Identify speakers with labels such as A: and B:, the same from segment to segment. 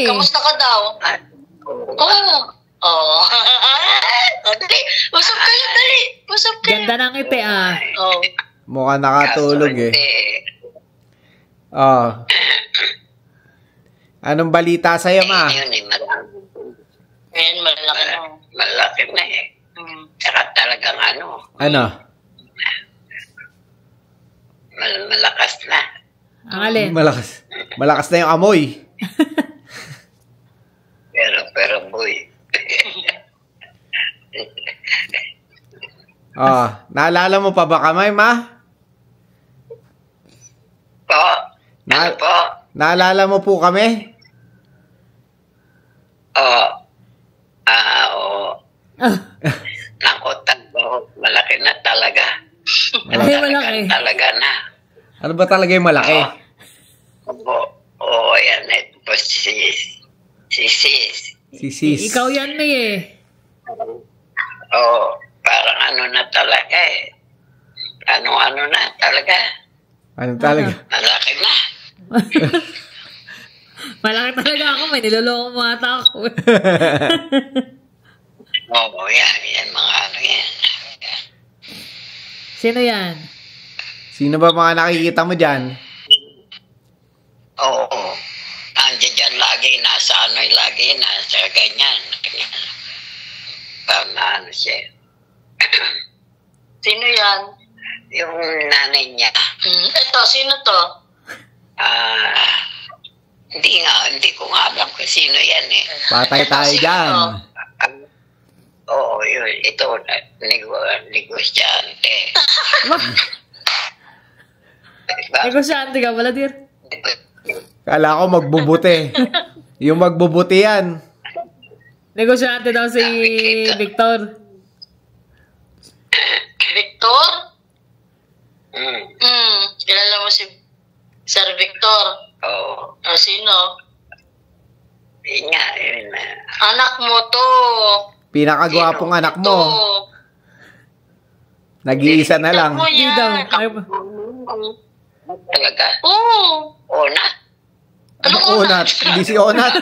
A: eh.
B: Kamusta ka daw? Oo. Oh. Dali, usap kayo, dali. Usap kayo.
A: Ganda ng ipe ah.
B: Oh.
C: Mukhang nakatulog eh. Oh. Anong balita sa'yo, ma?
D: Yun eh,
B: Ngayon, malaki na.
D: malaki na eh. Tsaka talagang
C: Ano?
D: malakas na.
A: Ang alin?
C: Malakas. Malakas na yung amoy.
D: Pero boy.
C: Naalala mo pa ba kami, ma?
D: Po? Ano po?
C: Naalala mo po kami?
D: Oo. Naku, malaki na talaga.
A: Ay, malaki.
D: Talaga na.
C: Ano ba talaga yung malaki?
D: Oo, yan. Ito po si Sis.
C: Si Sis.
A: Ikaw yan, May eh.
D: Oo, parang na talaga eh. Ano na talaga.
C: Ano talaga?
D: Malaki na.
A: Malaki talaga ako, May. Niloloko mo ata ako.
D: Oo, yan mga yan.
A: Sino yan?
C: Sino ba mga nakikita mo dyan?
D: Oo. Andiyan dyan lagi, nasa lagi, nasa ganyan. Parang siya.
B: Sino yan?
D: Yung nanay niya.
B: Ito, sino to?
D: Hindi ko nga alam kung sino yan eh.
C: Patay tayo dyan.
D: Oo, yun. Ito, negosyante.
A: Negosyante ka pala, dear.
C: Kala ko magbubuti. Yung magbubuti yan.
A: Negosyante daw si Victor.
B: Victor? Kilala mo si Sir Victor?
D: Oo.
B: Sino?
D: Yun nga, yun na.
B: Anak mo to.
C: Pinakagwapong anak mo. Nag-iisa na lang.
A: Hindi daw.
D: Talaga?
B: Oo.
D: Onat?
C: Anong Onat? Hindi si Onat.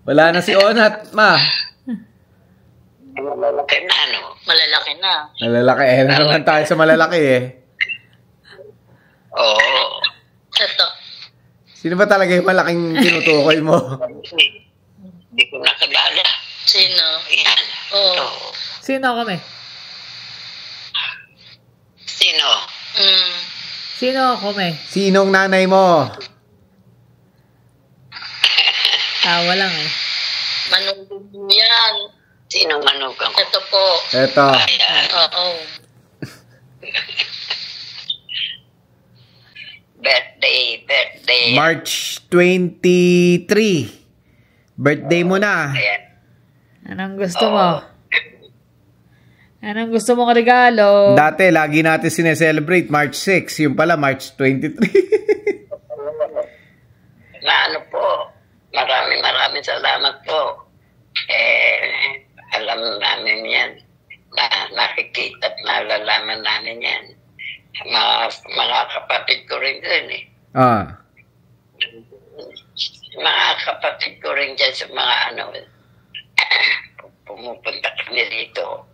C: Wala na si Onat, ma.
D: Malalaki na,
B: Malalaki na.
C: Malalaki. Naman tayo sa malalaki eh.
D: Oo.
B: Ito.
C: Sino ba talaga yung malaking tinutukoy mo?
D: Hindi ko nakilala.
B: Sino?
D: Yan.
B: Oo.
A: Sino kami?
D: Sino?
A: Sino kami?
C: Sinong nanay mo?
A: Tawa lang eh.
B: Manugang yan.
D: Sino manugang ko?
B: Ito po.
C: Eto.
D: Ayan.
B: Oo.
D: Birthday.
C: March 23. Birthday mo na.
D: Ayan.
A: Anong gusto mo? Anong gusto mong regalo?
C: Dati, lagi natin sineselebrate March 6. Yung pala, March 23.
D: Na po, maraming salamat po. Alam namin yan. Nakikita at nalalaman namin yan. Mga kapatid ko rin din eh. Mga kapatid ko rin dyan sa mga pumupunta kami dito.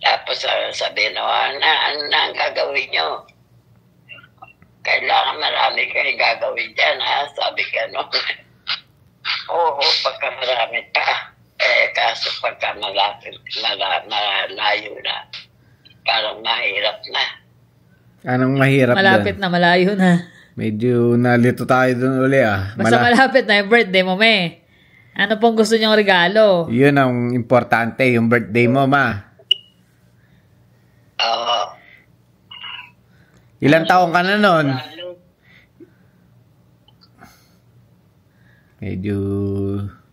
D: Tapos sabihin, ano ang gagawin nyo? Kailangan marami kayo gagawin dyan, ha? Sabi ka, Oo, pagka marami pa. Kaso pagka malayo na, parang mahirap na.
C: Anong mahirap
A: Malapit
C: dyan?
A: na, malayo na.
C: Medyo nalito tayo dun uli
A: Basta malapit na yung birthday mo, May. Ano pong gusto niyong regalo?
C: Yun ang importante, yung birthday mo, ma.
D: Oo.
C: Ilang taong ka na nun? Medyo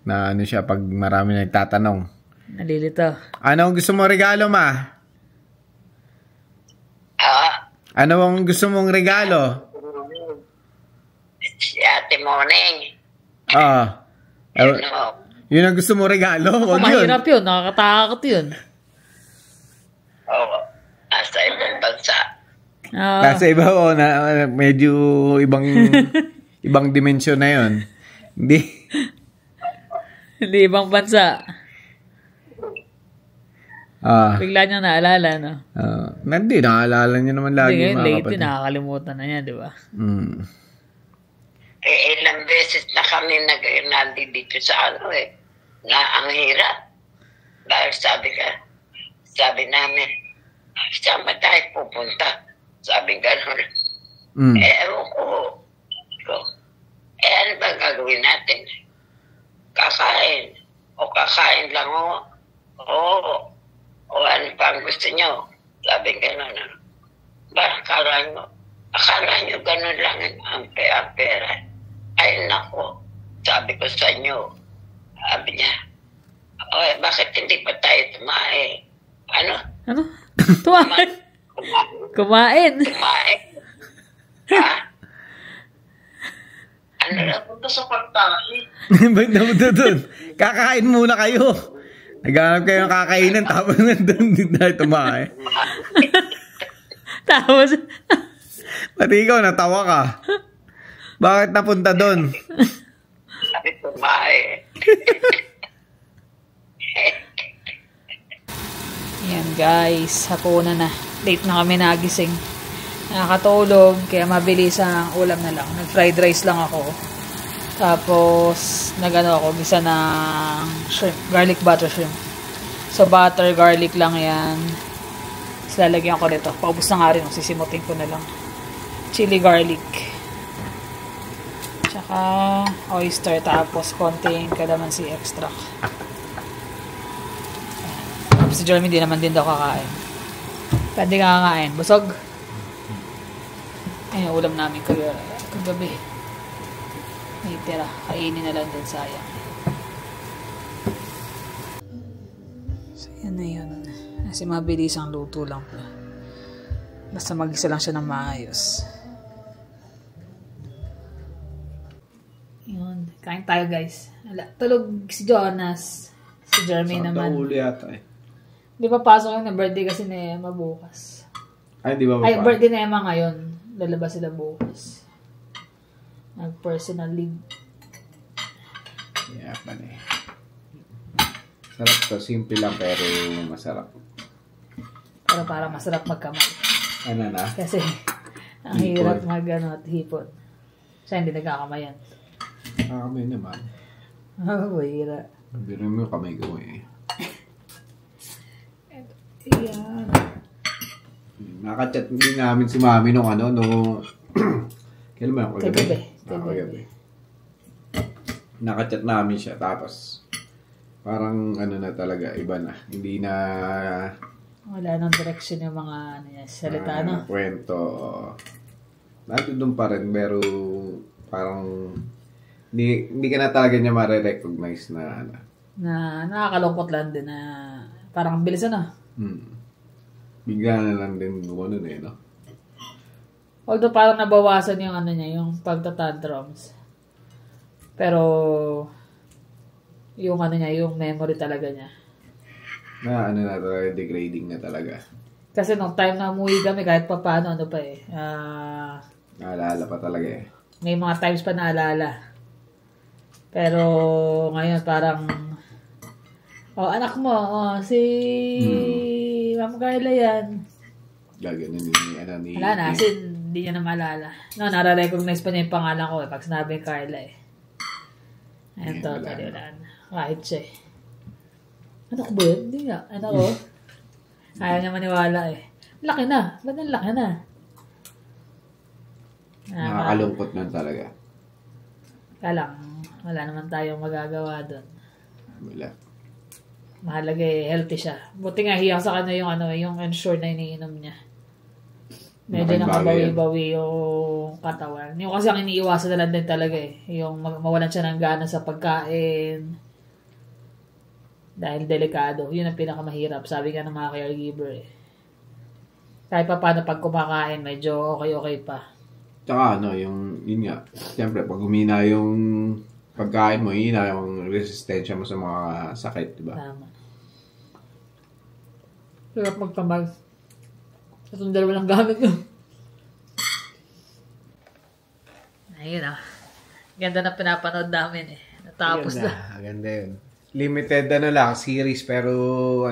C: na siya pag marami nagtatanong.
A: Nalilito.
C: Ano ang gusto mong regalo, ma? Ano ang gusto mong regalo?
D: Si Ate Moneng.
C: Yun ang gusto mong regalo? Huwag yun.
A: Mahirap yun. Nakakatakot yun.
D: Oo. Nasa ibang bansa.
C: Nasa iba medyo ibang dimensyon na yun. Hindi.
A: Hindi ibang bansa. Bigla niya naalala, no?
C: Hindi, nakaalala niya naman lagi.
A: Hindi, ngayon,
C: mga
A: late
C: kapatid.
A: nakakalimutan na niya, di ba?
D: Ilang beses na kami nandi dito sa na ang hirap. Dahil sabi namin, saan ba tayo pupunta? Sabi gano'n. Ewan ko. Ano ba gagawin natin? Kakain. O kakain lang o. Oo. O ano pa ang gusto nyo? Sabi gano'n. Ba, akala nyo gano'n lang ang pera. Ay, nako. Sabi ko sa inyo. Sabi niya, bakit hindi pa tayo tumae? Ano?
A: Tumain? Kumain.
D: Ha? Ano na?
B: Punta sa pagkain.
C: Ba't na doon? Kakain muna kayo. Naghanap kayo ng kakainan, tapos nandun din tayo tumae.
A: Tapos,
C: Pati ikaw, natawa ka. Bakit napunta doon?
D: Sabi tumae.
A: yan guys, hapunan na. Late na kami nagising. Nakakatulog, kaya mabilis ang ulam na lang. Nag-fried rice lang ako. Tapos, ako, gisa ng shrimp, garlic butter shrimp. So, butter, garlic lang yan. Tapos, lalagyan ko nito. Paubos na nga rin, sisimutin ko na lang. Chili garlic. Tsaka, oyster, tapos konting calamansi extract. Si Jeremy di naman din daw kakain. Pwede ka kakain. Busog. Ayun, ulam namin kagabi. May tira. Kainin na lang din, sayang. So, yan na yun. Kasi mabilis ang luto lang po. Basta mag-isa lang siya ng maayos. Yun. Kain tayo, guys. Tulog si Jonas. Si Jeremy naman.
C: Ulo yata eh.
A: Di pa pasok yun na birthday kasi ni Emma bukas.
C: Ay, di ba
A: Ay, birthday ni Emma ngayon. Lalabas sila bukas. Nag-personal leave.
C: Yeah, pa na eh. Sarap to. Simple lang pero masarap.
A: Pero para masarap magkamay.
C: Ano na?
A: Kasi, ang hirap at hipon. Siya hindi nagkakamayan.
C: Kami naman.
A: Mahira.
C: Biro mo yung kamay ko eh.
A: Ayan.
C: Nakachat din namin si Mami nung kailan ba? Kagabi. Nakachat namin siya tapos parang na talaga, iba na. Hindi na
A: Wala nang direction yung mga salita, no?
C: kwento. Nandun pa rin pero parang hindi ka na talaga niya ma-recognize na
A: Na nakakalungkot lang din na parang ang bilis
C: Bigla na lang din gumano eh, no?
A: Although parang nabawasan yung niya, yung pagtatantrums. Pero yung niya, yung memory talaga niya.
C: Na na talaga, degrading na talaga.
A: Kasi nung time na umuwi kami, kahit pa paano,
C: Naalala pa talaga eh.
A: may mga times pa naalala. Pero ngayon parang anak mo, si Ma'am Carla yan.
C: Gaganon ni
A: Wala na, kasi hindi niya na maalala. No, nare-recognize pa niya yung pangalan ko pag sinabi Carla eh. Ayun, totally wala na. Kahit siya eh. Anak ba yun? Hindi nga. Anak ko. Ayaw niya maniwala eh. Laki na. Ba't ang laki na?
C: Nakakalungkot lang talaga.
A: Kaya lang, wala naman tayong magagawa doon.
C: Wala.
A: Mahalaga eh, healthy siya. Buti nga hiyang sa kanya yung Ensure na iniinom niya. Medyo nakabawi-bawi yung katawan. Yung kasi ang iniiwasan na lang din talaga eh. Yung mawalan siya ng gana sa pagkain. Dahil delikado. Yun ang pinakamahirap. Sabi nga ng mga caregiver eh. Kahit pa paano pag kumakain, medyo okay pa.
C: Tsaka yun nga. Siyempre, pag humina yung pagkain mo, hina yung resistensya mo sa mga sakit, diba?
A: Tama. Hirap magkamay. Itong dalawa lang gamit yun. Ayun Ganda na pinapanood namin eh. Natapos na.
C: Ganda yun. Limited lang, series, pero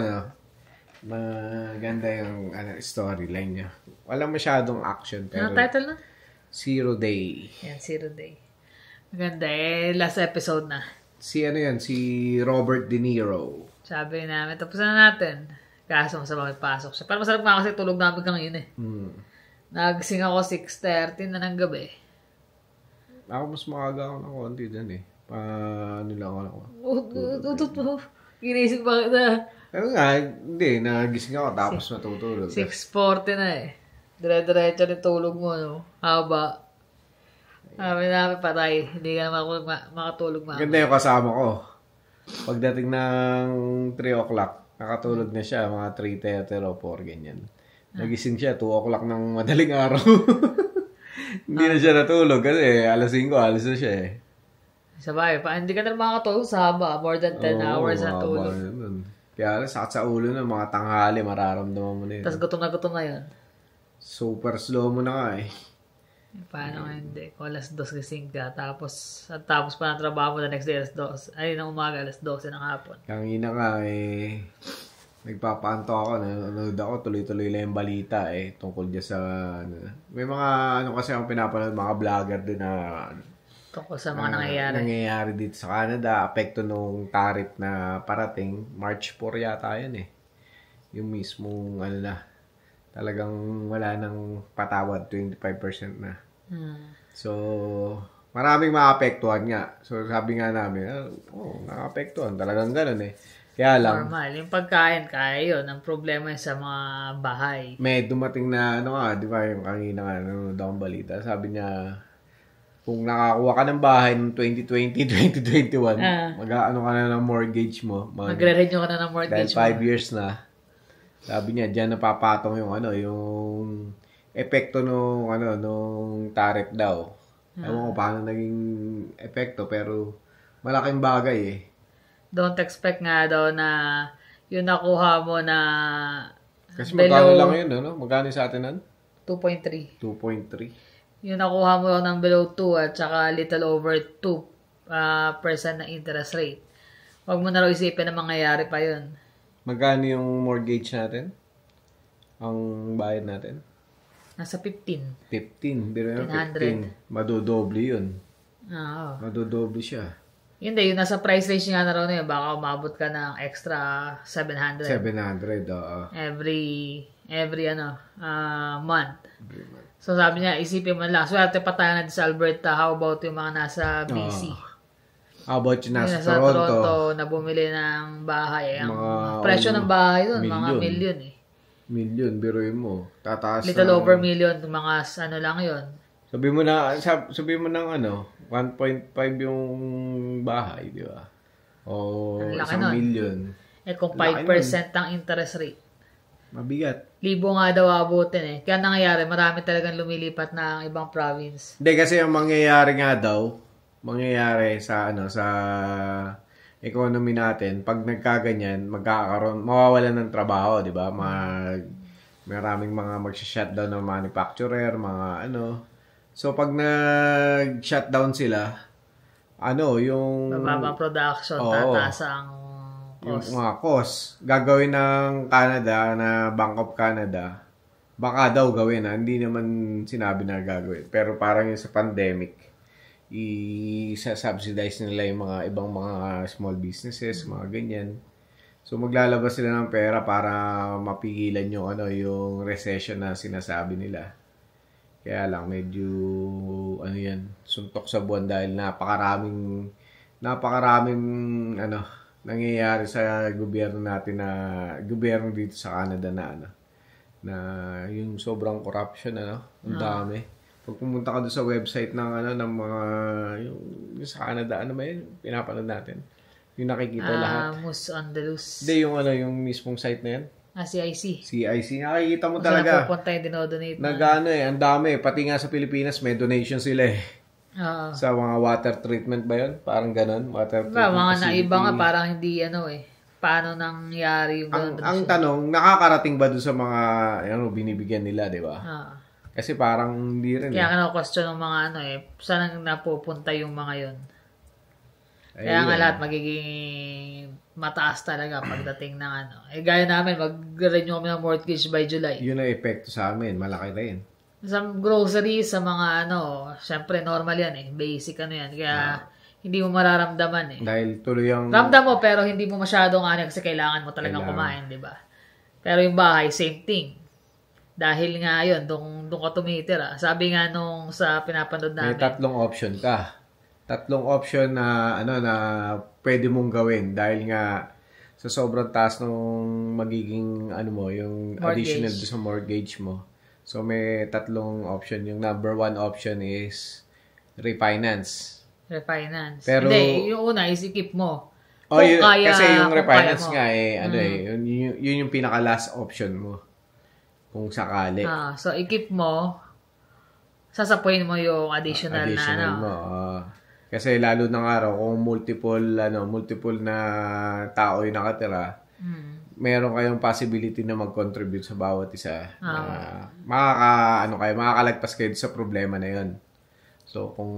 C: maganda yung storyline niya. Wala masyadong action, pero...
A: Ano title na?
C: Zero Day.
A: Yan, Zero Day. Maganda last episode na.
C: Si Robert De Niro.
A: Sabi namin, tapos na natin. Kaso masama may pasok siya. Pero masarap nga kasi tulog namin kang yun eh. Nagising ako 6:30 na ng gabi.
C: Ako mas maaga ako ng konti dyan eh. Paano lang ako.
A: Ginising pa kita.
C: Ano nga, hindi. Nagising ako tapos matutulog.
A: 6:40 na eh. Dire-diretso rin tulog mo, no? Haba. Sabi namin patay. Hindi ka naman makatulog mama.
C: Ganda yung kasama ko. Pagdating ng 3 o'clock, nakatulog na siya. Mga 3:30 o 4, ganyan. Nagising siya 2 o'clock ng madaling araw. Hindi na siya natulog kasi alas 5, alas na siya eh.
A: Sabay, hindi ka na makatulog sa haba. More than 10 hours na tulog.
C: Kaya sakit sa ulo na mga tanghali, mararamdaman mo na yun.
A: Tapos gutom na yun.
C: Super slow mo na nga eh.
A: Paano nga hindi? Kung alas 2 gising ka, tapos pa ng trabaho mo the next day alas 2. Ay, ng umaga alas 12 ng hapon.
C: Kangina nga eh, nagpapanto ako, nanonood ako, tuloy-tuloy lang yung balita eh, tungkol dyan sa, may mga, kasi akong pinapanood, mga vlogger din na,
A: tungkol sa mga nangyayari
C: dito sa Canada, apekto nung tariff na parating, March 4 yata yun eh. Yung mismong, talagang wala nang patawad, 25% na. So, maraming maapektuhan nga. So, sabi nga namin, naapektuhan, talagang ganun eh. Kaya lang.
A: Normal. Yung pagkain, kaya yun. Ang problema yun sa mga bahay.
C: May dumating na, di ba, yung kanina nga, nanonood akong balita. Sabi niya, kung nakakuha ka ng bahay ng 2020, 2021, mag-ano ka na ng mortgage mo.
A: Magre-renew ka na ng mortgage
C: mo. Dahil 5 years na. Sabi niya, diyan napapatong yung yung epekto nung tariff daw. Ewan ko paano naging epekto, pero malaking bagay eh.
A: Don't expect nga daw na yung nakuha mo na
C: kasi magkano lang yun, Magkano sa atin nun?
A: 2.3.
C: 2.3.
A: Yung nakuha mo ng below 2 at saka little over 2% na interest rate. Huwag mo na raw isipin na mangyayari pa yun.
C: Magkano yung mortgage natin? Ang bayad natin?
A: Nasa 15.
C: 15. Biro yung 15. Madodoble yun.
A: Oo.
C: Madodoble siya.
A: Hindi, yung nasa price range nga na raw na yun, baka umabot ka ng extra 700.
C: 700, oo.
A: Every month. So sabi niya, isipin mo lang. Swerte pa tayo na sa Alberta. How about yung mga nasa BC?
C: How about yung nasa
A: Toronto na bumili ng bahay. Ang presyo ng bahay doon, mga million eh.
C: Million, biruin mo. Tataas
A: little over million, mga lang yun.
C: Sabi mo ng 1.5 yung bahay, di ba? O 1 million.
A: Kung 5% ang interest rate.
C: Mabigat.
A: Libo nga daw abutin eh. Kaya nangyayari, marami talagang lumilipat na ang ibang province.
C: Hindi, kasi ang mangyayari sa economy natin, pag nagkaganyan, mawawalan ng trabaho, di ba? Maraming mga magsha-shutdown ng manufacturer, mga So, pag nag-shutdown sila, yung...
A: Mababa production, tataas ang cost.
C: Yung mga cost. Gagawin ng Canada, na Bank of Canada, baka daw gawin, hindi naman sinabi na gagawin. Pero parang yung sa pandemic, i-subsidize nila yung mga ibang mga small businesses, mga ganyan. So, maglalabas sila ng pera para mapigilan yung recession na sinasabi nila. Kaya lang, medyo, suntok sa buwan dahil napakaraming, nangyayari sa gobyerno natin gobyerno dito sa Canada na yung sobrang corruption, ang dami. Pag pumunta ka doon sa website ng mga, yung sa Canada, pinapanood natin. Yung nakikita lahat.
A: Moose on the Loose.
C: Hindi, yung mismong site na yan.
A: CIC.
C: CIC. Nakikita mo talaga.
A: Saan napupunta yung dinodonate
C: ang dami. Pati nga sa Pilipinas, may donation sila eh.
A: Oo.
C: Sa mga water treatment ba yun? Parang ganun. Water treatment
A: mga naiba nga, parang hindi paano nangyari yung
C: ang tanong, nakakarating ba doon sa mga binibigyan nila, di ba? Kasi parang hindi rin
A: Kaya question ng mga saan napupunta yung mga yun. Kaya nga lahat magiging mataas talaga pagdating ng gaya namin, mag-renew kami ng mortgage by July.
C: Yun ang epekto sa amin, malaki rin.
A: Sa groceries, sa mga syempre normal yan basic yan. Kaya hindi mo mararamdaman
C: Dahil tuloy ang...
A: Ramdam mo pero hindi mo masyadong kasi kailangan mo talagang kumain, di ba? Pero yung bahay, same thing. Dahil nga yun, doon ka tumitira. Sabi nga nung sa pinapanood namin.
C: May tatlong option ka. Tatlong option na na pwede mong gawin dahil nga sa sobrang taas nung magiging yung
A: mortgage.
C: Additional sa mortgage mo. So may tatlong option. Yung number one option is refinance. Pero,
A: hindi, yung una is i-keep mo.
C: Kasi yung refinance nga yun yung pinaka last option mo. Kung sakali.
A: So i-keep mo, sasapuin mo yung additional
C: mo. Kasi lalo ng araw, kung multiple na tao yung nakatira, meron kayong possibility na mag-contribute sa bawat isa. Makakalagpas kayo sa problema na yun. So, kung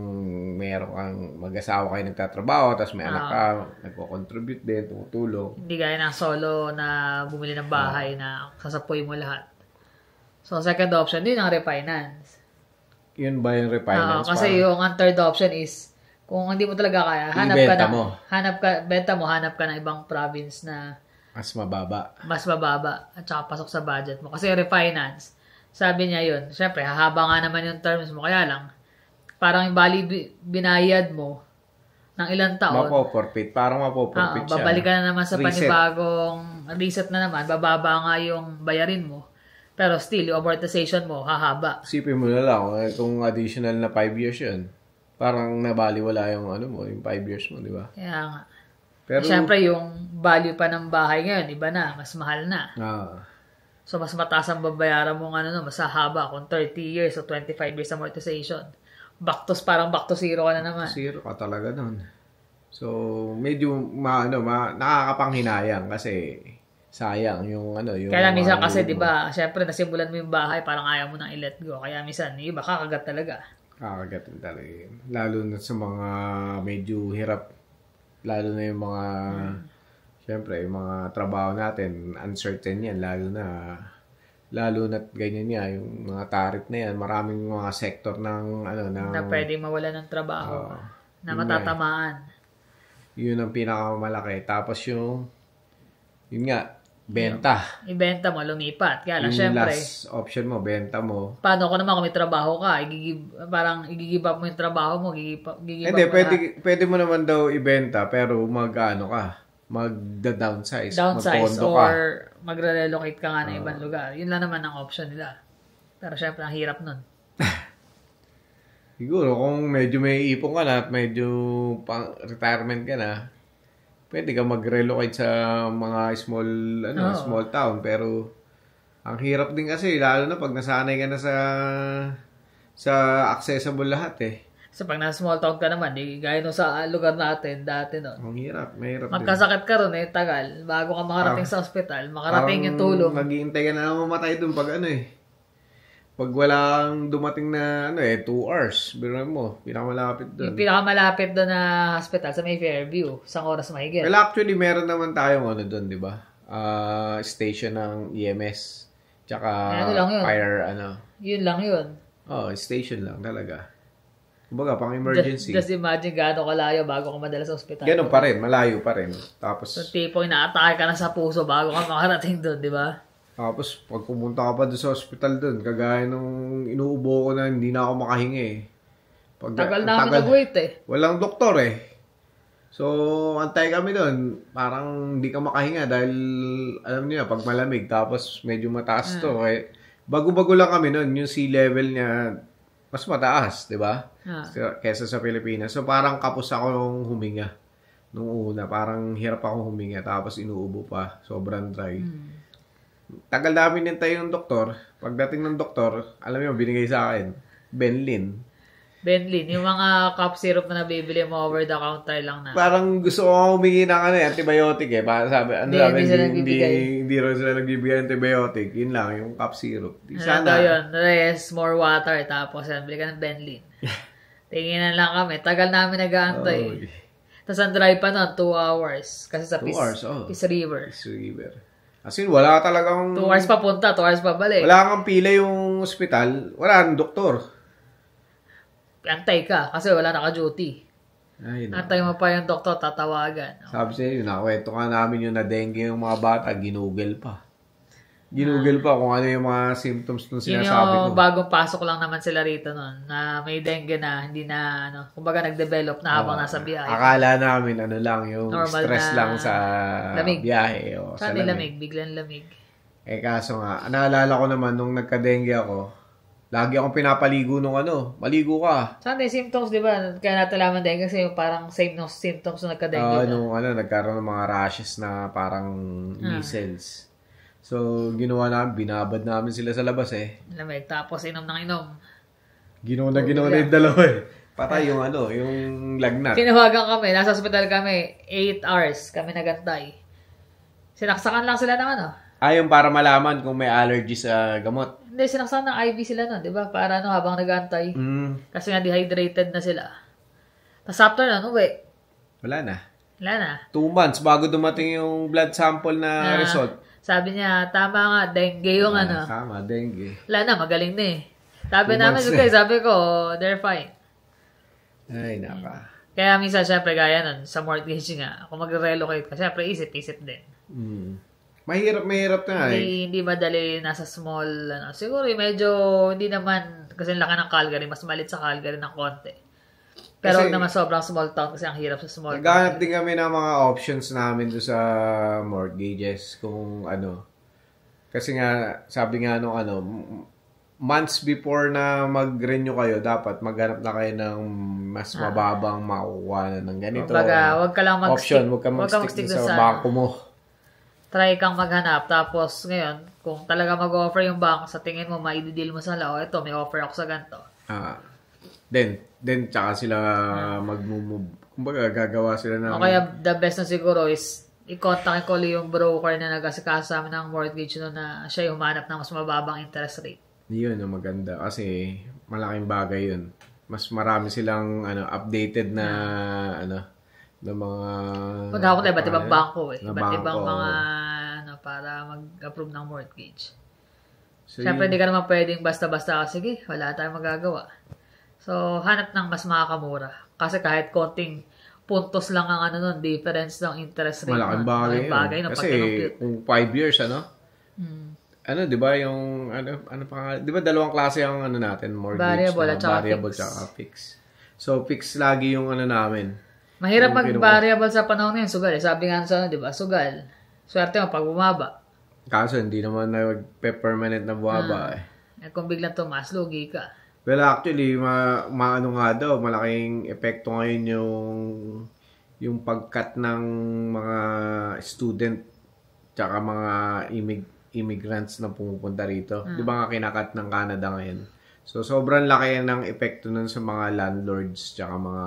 C: meron kang mag-asawa kayo nagtatrabaho, tapos may anak ka, nagko-contribute din, tumutulong.
A: Hindi gaya ng solo na bumili ng bahay na sasapuin mo lahat. So, second option, din ang refinance.
C: Yun ba yung refinance?
A: Kasi yung third option is, kung hindi mo talaga kaya, benta mo, hanap ka ng ibang province na
C: mas mababa.
A: At saka pasok sa budget mo. Kasi refinance, sabi niya yun, syempre, hahaba nga naman yung terms mo, kaya lang, parang binayad mo ng ilang taon.
C: Parang mapopropit siya.
A: Babalikan na naman sa panibagong reset na naman, bababa nga yung bayarin mo. Pero still, yung amortization mo, hahaba.
C: Sipin mo na lang, kung additional na 5 years yun, parang nabaliwala yung yung 5 years mo, di ba?
A: Kaya nga.
C: Pero,
A: siyempre, yung value pa ng bahay ngayon, iba na, mas mahal na. So, mas mataas ang babayaran mo mas haba kung 30 years o 25 years amortization. Parang back to zero ka na naman.
C: Zero ka talaga nun. So, medyo nakakapanghinayang kasi sayang yung
A: Kaya minsan kasi, di ba, syempre nasimulan mo yung bahay, parang ayaw mo nang i-let go. Kaya minsan, iba kakagat talaga.
C: Kakagat talaga. Lalo na sa mga medyo hirap. Lalo na yung mga, syempre, yung mga trabaho natin, uncertain yan. Lalo na ganyan niya, yung mga tariff na yan, maraming mga sektor na
A: pwedeng mawala ng trabaho, na matatamaan.
C: Yun ang pinakamalaki. Tapos yun nga, benta.
A: Ibenta mo, lumipat. Kaya lang,
C: yung
A: syempre.
C: last option mo, benta mo.
A: Paano ko naman kung may trabaho ka? I-give up mo yung trabaho mo,
C: Hindi, pwede mo naman daw ibenta, pero mag-downsize.
A: Or magre-relocate ka nga ng ibang lugar. Yun lang naman ang option nila. Pero syempre, ang hirap nun.
C: Siguro, kung medyo may ipon ka na at medyo retirement ka na, pwede ka mag-relocate sa mga small town. Pero, ang hirap din kasi, lalo na pag nasanay ka na sa accessible lahat
A: So, pag nasa small town ka naman, gaya nung sa lugar natin, dati nun.
C: Ang hirap, mahirap
A: magkasakit ka ron tagal. Bago ka makarating sa ospital, makarating yung tulong.
C: Maghihintay ka na mamatay dun pag pag walang dumating na 2 hours, biro mo, pinakamalapit dun.
A: Yung pinakamalapit dun na hospital sa may Fairview, 1 oras mahigit.
C: Well, actually, meron naman tayong dun, di ba? Station ng EMS. Tsaka fire,
A: Yun lang yun.
C: Station lang talaga. Kumbaga, pang emergency.
A: Just imagine gaano kalayo bago ka madala sa ospital.
C: Ganun pa rin, malayo pa rin. Tapos,
A: so, tipo, inaatake ka na sa puso bago ka makarating doon, di ba?
C: Tapos, pag pumunta ka pa doon sa ospital doon, kagaya nung inuubo ko na hindi na ako makahingi
A: Tagal namin nag-wait
C: Walang doktor So, antay kami doon. Parang hindi ka makahinga dahil, alam niyo, pag malamig, tapos medyo mataas to. Bago-bago lang kami noon, yung sea level niya, mas mataas, di ba? Kesa sa Pilipinas. So, parang kapos ako nung huminga. Nung una, parang hirap ako huminga. Tapos, inuubo pa. Sobrang dry. Tagal namin nintay yung doktor. Pagdating ng doktor, alam mo, binigay sa akin, Benlin.
A: Benlin, yung mga cough syrup na nabibili mo over the counter lang na.
C: Parang gusto ko humingi ng antibiotic eh. Para sabi, hindi rin sila nagbibigay ng antibiotic. Yun lang, yung cough syrup.
A: Sana. Yun, rest, more water, tapos bili ka ng Benlin. Tinginan lang kami. Tagal namin nag-aantay. Tapos ang drive pa nun, 2 hours. Kasi sa Peace River.
C: Peace River. As in, wala talagang...
A: 2 hours pa punta, 2 hours pa balik.
C: Wala kang pila yung ospital. Wala kang doktor.
A: Antay ka, kasi wala naka-duty. Antay mo pa yung doktor, tatawagan.
C: Sabi sa'yo, nakwento ka namin yung na-dengue yung mga bata, ginugel pa. Ginugel pa kung ano yung mga symptoms nung sinasabi ko.
A: Yung bagong pasok lang naman sila rito nun, na may dengue na, hindi na, kumbaga nag-develop na habang nasa biyahe.
C: Akala namin, yung
A: normal
C: stress lang sa
A: lamig.
C: Biyahe. O,
A: sa lamig, biglang lamig.
C: Kaso nga, naalala ko naman, nung nagka-dengue ako, lagi akong pinapaligo nung maligo ka.
A: Saan yung symptoms, di ba? Kaya natalaman din kasi yung parang same no symptoms nung nagka-dengue ka.
C: Nung nagkaroon ng mga rashes na parang measles. So, ginawa namin, binabad namin sila sa labas
A: Lamig, tapos inom ng inom.
C: Ginawa na yung dalawa Patay yung yung lagnat.
A: Tinawagan kami, nasa hospital kami, 8 hours kami nagantay. Sinaksakan lang sila ng
C: yung para malaman kung may allergy sa gamot.
A: Hindi, sinaksakan ng IV sila di ba? Para habang nag-antay. Kasi nga dehydrated na sila. Tapos after
C: Wala na.
A: 2
C: months bago dumating yung blood sample na result.
A: Sabi niya, tama nga, dengue yung
C: Tama, dengue.
A: Wala na, magaling na Sabi namin, sabi ko, they're fine.
C: Ay, naka.
A: Kaya minsan, syempre, gaya nun, sa mortgage nga, kung mag-relocate ka, syempre, isip-isip din.
C: Mahirap na
A: Hindi madali nasa small, siguro medyo, hindi naman, kasi laki ng Calgary, mas malit sa Calgary ng konti. Pero huwag naman sobrang small town kasi ang hirap sa small town.
C: Naghanap din kami ng mga options namin doon sa mortgages kung Kasi nga, sabi nga months before na mag-renew kayo, dapat maghanap na kayo ng mas mababang makukuha ng ganito.
A: Huwag ka lang
C: option, huwag ka mag-stick sa bangko mo.
A: Try kang maghanap. Tapos ngayon, kung talaga mag-offer yung bank, sa tingin mo, ma-deal mo sa ito, may offer ako sa ganito.
C: Then tsaka sila mag-move. Kumbaga, gagawa sila ng...
A: O kaya, the best na siguro is, i-contact ko yung broker na nag-asikaso sa amin ng mortgage na siya yung humanap ng mas mababang interest rate.
C: Yun ang maganda. Kasi, malaking bagay yun. Mas marami silang updated na ng mga...
A: Maghahakot na iba't ibang bangko Iba't ibang mga para mag-approve ng mortgage. So, siyempre, hindi ka naman pwedeng basta-basta sige, wala tayong magagawa. So, hanap ng mas makakamura. Kasi kahit konting puntos lang ang difference ng interest rate.
C: Malaking bagay. Kasi kung 5 years, di ba yung, di ba 2 klase ang natin, mortgage variable at fix. So, fix lagi yung namin.
A: Mahirap mag-variable sa panahon ngayon, sugal. Sabi nga sa di ba, sugal. Swerte mo pag bumaba.
C: Kaso, hindi naman permanent na bumaba
A: Kung biglang tumaas, lugi ka.
C: Well, actually, maano nga daw, malaking epekto ngayon yung pagkat ng mga student tsaka mga immigrants na pumupunta rito. Di ba nga kinakat ng Canada ngayon? So, sobrang laki ng epekto nun sa mga landlords tsaka mga...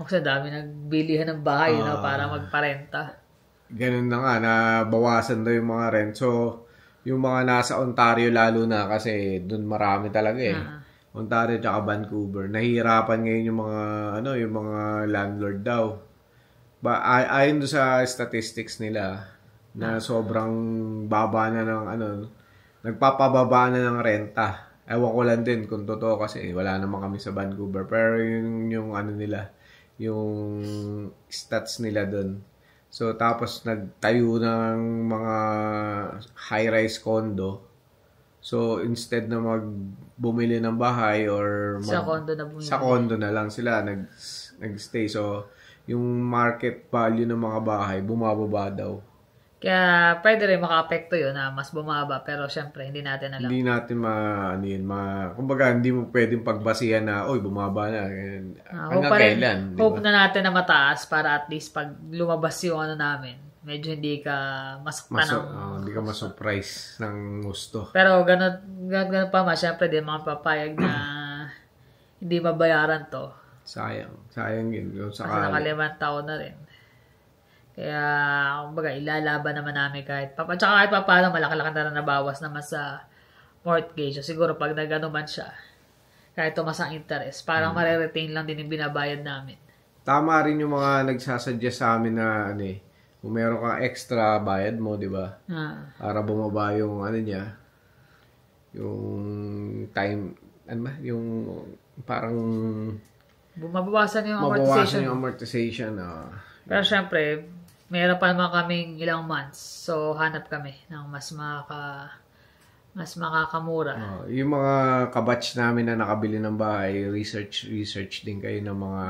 A: Kasi dami nagbilihan ng bahay para magparenta.
C: Ganun na nga, nabawasan daw yung mga rent. So, yung mga nasa Ontario lalo na kasi dun marami talaga Ontario at Vancouver. Nahihirapan ngayon yung mga landlord daw. Ayon doon sa statistics nila na sobrang baba na ng nagpapababa na ng renta. Ewan ko lang din kung totoo kasi wala naman kami sa Vancouver. Pero yung nila, yung stats nila doon. So, tapos nagtayo ng mga high-rise condo. So, instead na bumili ng bahay or
A: sa condo na bumili.
C: Sa condo na lang sila nag-stay. So, yung market value ng mga bahay bumababa daw.
A: Kaya pwede rin maka-apekto yun na mas bumaba pero syempre hindi natin alam.
C: Hindi natin kumbaga hindi mo pwedeng pagbasihan na bumaba na. Hanggang kailan?
A: Hope na natin na mataas para at least pag lumabas yung namin, medyo hindi ka
C: hindi ka ma-surprise ng gusto.
A: Pero ganun pa syempre din mga papayag na hindi mabayaran to.
C: Sayang yun. Yung
A: Kasi naka-5 taon na rin. Kaya, kumbaga, ilalaban naman namin kahit tsaka kahit pa paano, malaki-laki na nabawas naman sa mortgage. So, siguro, pag nagano man siya, kahit tumas ang interest, parang mariretain lang din yung binabayad namin.
C: Tama rin yung mga nagsasuggest sa amin na, kung meron kang extra bayad mo, di ba? Para bumaba yung, niya, yung time, yung parang
A: mabawasan yung
C: amortization.
A: Pero syempre, meron pa naman kaming ilang months. So, hanap kami ng mas makakamura.
C: Yung mga kabatch namin na nakabili ng bahay, research din kayo ng mga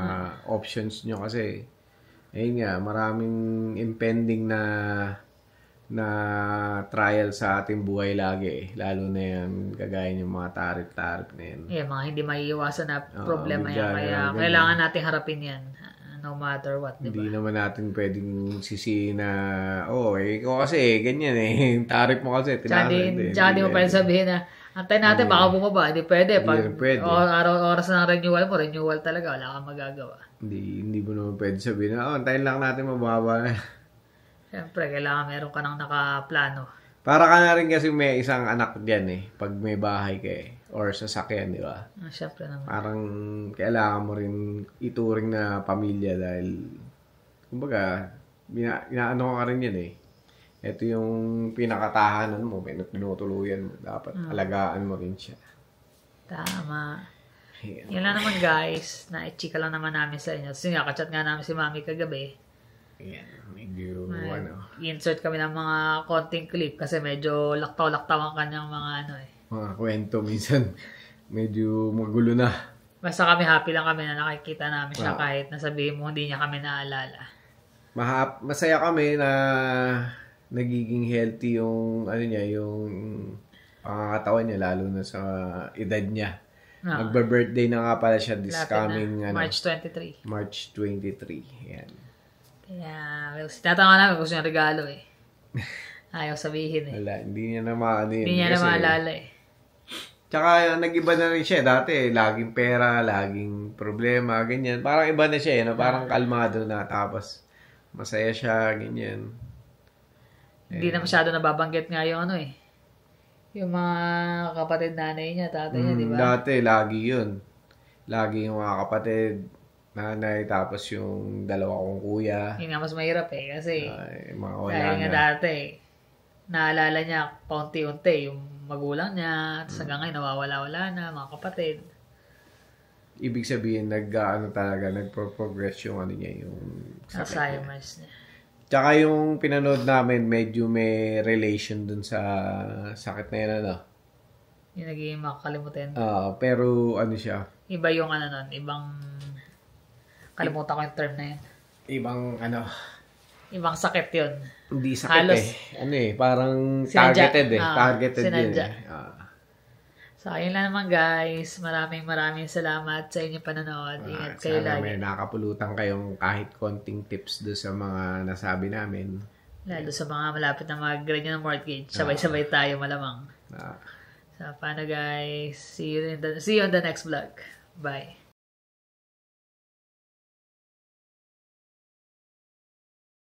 C: options nyo kasi ayun nga, maraming impending na trial sa ating buhay lagi. Lalo na yan, kagaya yung mga tarif na yan.
A: Mga hindi maiiwasan na problema yan. Kaya kailangan natin harapin yan. No matter what, diba?
C: Hindi naman natin pwedeng sisihin na, ikaw kasi, ganyan yung tarif mo kasi,
A: tsaka di mo pwede sabihin na, antay natin, baka bumaba. Hindi pwede. Pag oras na ng renewal talaga, wala kang magagawa.
C: Hindi mo naman pwede sabihin na, antayin lang natin mababa.
A: Siyempre, kailangan meron ka nang nakaplano.
C: Para ka na rin kasi may isang anak dyan pag may bahay ka or sasakyan, di ba?
A: Siyempre naman.
C: Parang kailangan mo rin ituring na pamilya dahil, kumbaga, inaano ka rin yan Ito yung pinakatahanan mo, pinutuluyan mo. Dapat alagaan mo rin siya.
A: Tama. Yan lang naman guys, na-chika lang naman namin sa inyo. Kasi nga, kachat nga namin si Mami kagabi.
C: Medyo,
A: insert kami ng mga konting clip kasi medyo laktaw-laktaw ang kanyang mga
C: mga kwento minsan. Medyo magulo na.
A: Basta kami happy lang kami na nakikita namin siya kahit nasabihin mo hindi niya kami naalala.
C: Masaya kami na nagiging healthy yung yung pangangatawan niya lalo na sa edad niya. Magbe-birthday na nga pala siya this coming
A: March 23.
C: March 23. Yan.
A: Kaya, tinatanong namin kung gusto niya regalo Ayaw sabihin
C: Wala, hindi niya na
A: maalala
C: Tsaka nag-iba na rin siya. Dati, laging pera, laging problema, ganyan. Parang iba na siya parang kalmado na. Tapos, masaya siya, ganyan.
A: Hindi na masyado nababanggit nga yung yung mga kapatid nanay niya, tatay niya, di ba?
C: Dati, lagi yun. Lagi yung mga kapatid, nanay, tapos yung dalawa kong kuya.
A: Yun nga mas mahirap kasi
C: mga wala
A: dahil nga dati, naalala niya paunti-unti yung magulang niya, at hanggang ngayon nawawala-wala na, mga kapatid.
C: Ibig sabihin, nagpo-progress yung niya, yung
A: Alzheimer's niya.
C: Tsaka yung pinanood namin, medyo may relation dun sa sakit na yan,
A: Yung naging makakalimutin.
C: Pero siya?
A: Iba yung ibang kalimutan ko yung term na yun. Ibang sakit yun.
C: Hindi sakit halos, parang
A: targeted
C: targeted
A: sinadya.
C: Yun
A: So, ayun lang naman guys. Maraming salamat sa inyong panonood. Ingat kayo lagi.
C: May nakapulutan kayong kahit konting tips do sa mga nasabi namin.
A: Lalo sa mga malapit na mag-renew ng mortgage. Sabay-sabay tayo malamang. So, paano guys? See you on the next vlog. Bye.